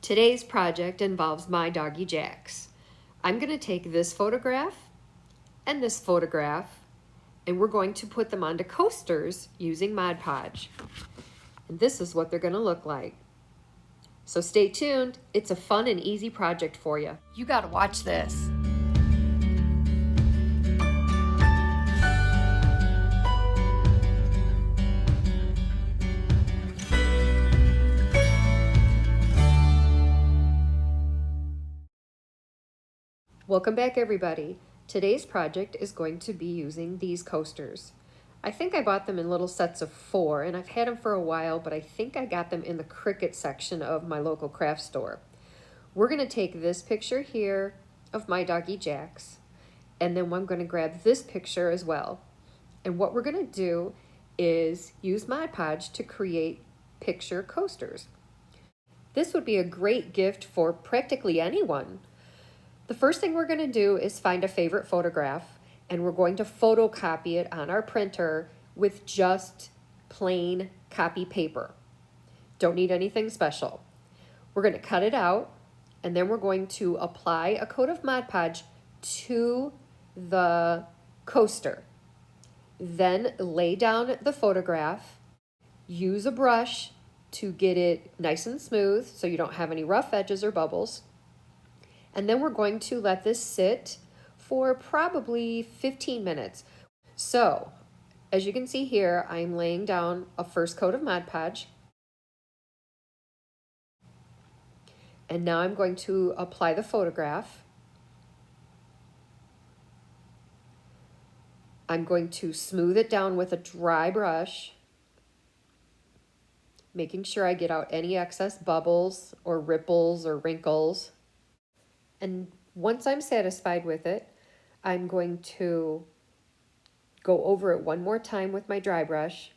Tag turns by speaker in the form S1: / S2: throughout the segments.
S1: Today's project involves my doggy Jax. I'm going to take this photograph and this photograph, and we're going to put them onto coasters using Mod Podge. And this is what they're going to look like. So stay tuned. It's a fun and easy project for you. You got to watch this. Welcome back, everybody. Today's project is going to be using these coasters. I think I bought them in little sets of 4, and I've had them for a while, but I think I got them in the Cricut section of my local craft store. We're going to take this picture here of my doggy Jax, and then I'm going to grab this picture as well. And what we're going to do is use Mod Podge to create picture coasters. This would be a great gift for practically anyone. The first thing we're going to do is find a favorite photograph, and we're going to photocopy it on our printer with just plain copy paper. Don't need anything special. We're going to cut it out, and then we're going to apply a coat of Mod Podge to the coaster. Then lay down the photograph, use a brush to get it nice and smooth so you don't have any rough edges or bubbles. And then we're going to let this sit for probably 15 minutes. So, as you can see here, I'm laying down a first coat of Mod Podge. And now I'm going to apply the photograph. I'm going to smooth it down with a dry brush, making sure I get out any excess bubbles or ripples or wrinkles. And once I'm satisfied with it, I'm going to go over it one more time with my dry brush.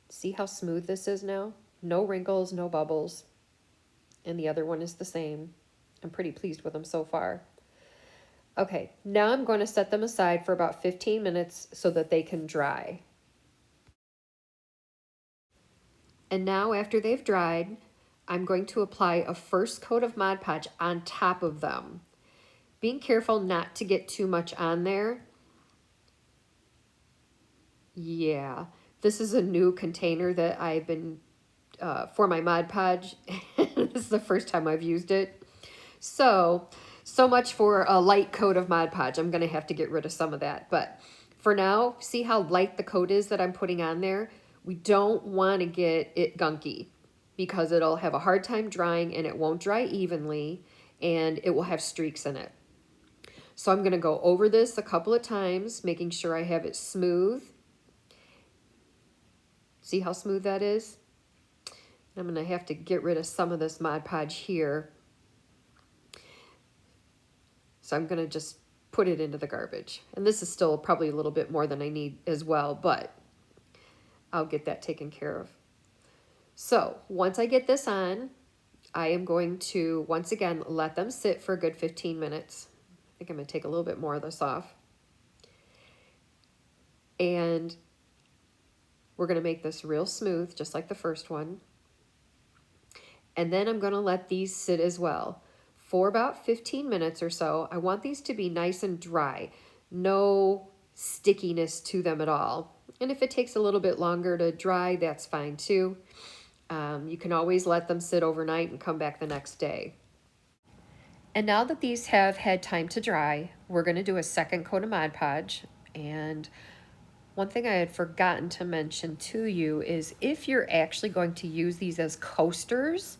S1: See how smooth this is now? No wrinkles, no bubbles. And the other one is the same. I'm pretty pleased with them so far. Okay, now I'm going to set them aside for about 15 minutes so that they can dry. And now after they've dried, I'm going to apply a first coat of Mod Podge on top of them. Being careful not to get too much on there. Yeah, this is a new container that I've been, for my Mod Podge. This is the first time I've used it. So much for a light coat of Mod Podge. I'm going to have to get rid of some of that. But for now, see how light the coat is that I'm putting on there? We don't want to get it gunky, because it'll have a hard time drying and it won't dry evenly and it will have streaks in it. So I'm going to go over this a couple of times, making sure I have it smooth. See how smooth that is? I'm going to have to get rid of some of this Mod Podge here. So I'm going to just put it into the garbage. And this is still probably a little bit more than I need as well, but I'll get that taken care of. So once I get this on, I am going to, once again, let them sit for a good 15 minutes. I think I'm going to take a little bit more of this off. And we're going to make this real smooth, just like the first one. And then I'm going to let these sit as well for about 15 minutes or so. I want these to be nice and dry. No stickiness to them at all. And if it takes a little bit longer to dry, that's fine too. You can always let them sit overnight and come back the next day. And now that these have had time to dry, we're going to do a second coat of Mod Podge. And one thing I had forgotten to mention to you is if you're actually going to use these as coasters,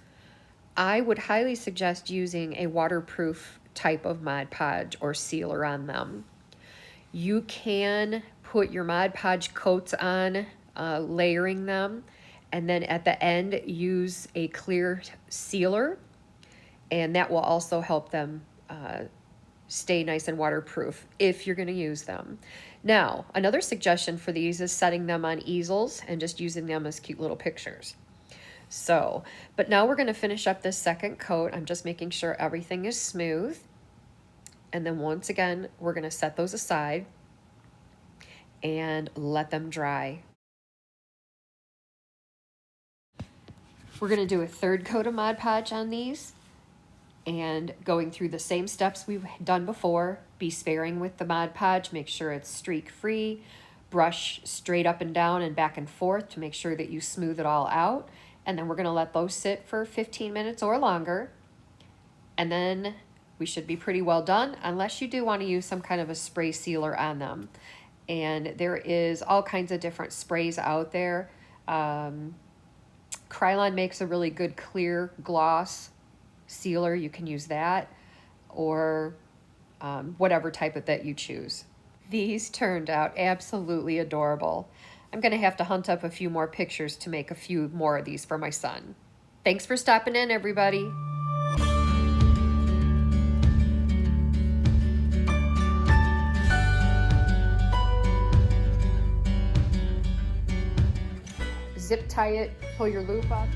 S1: I would highly suggest using a waterproof type of Mod Podge or sealer on them. You can put your Mod Podge coats on, layering them, and then at the end use a clear sealer, and that will also help them stay nice and waterproof if you're going to use them. Now, another suggestion for these is setting them on easels and just using them as cute little pictures. So, but now we're going to finish up this second coat. I'm just making sure everything is smooth. And then once again, we're going to set those aside and let them dry. We're going to do a third coat of Mod Podge on these, and going through the same steps we've done before. Be sparing with the Mod Podge, make sure it's streak free, brush straight up and down and back and forth to make sure that you smooth it all out. And then we're going to let those sit for 15 minutes or longer. And then we should be pretty well done, unless you do want to use some kind of a spray sealer on them. And there is all kinds of different sprays out there. Krylon makes a really good clear gloss sealer. You can use that, or whatever type of that you choose. These turned out absolutely adorable. I'm going to have to hunt up a few more pictures to make a few more of these for my son. Thanks for stopping in, everybody. Zip tie it, pull your loop up.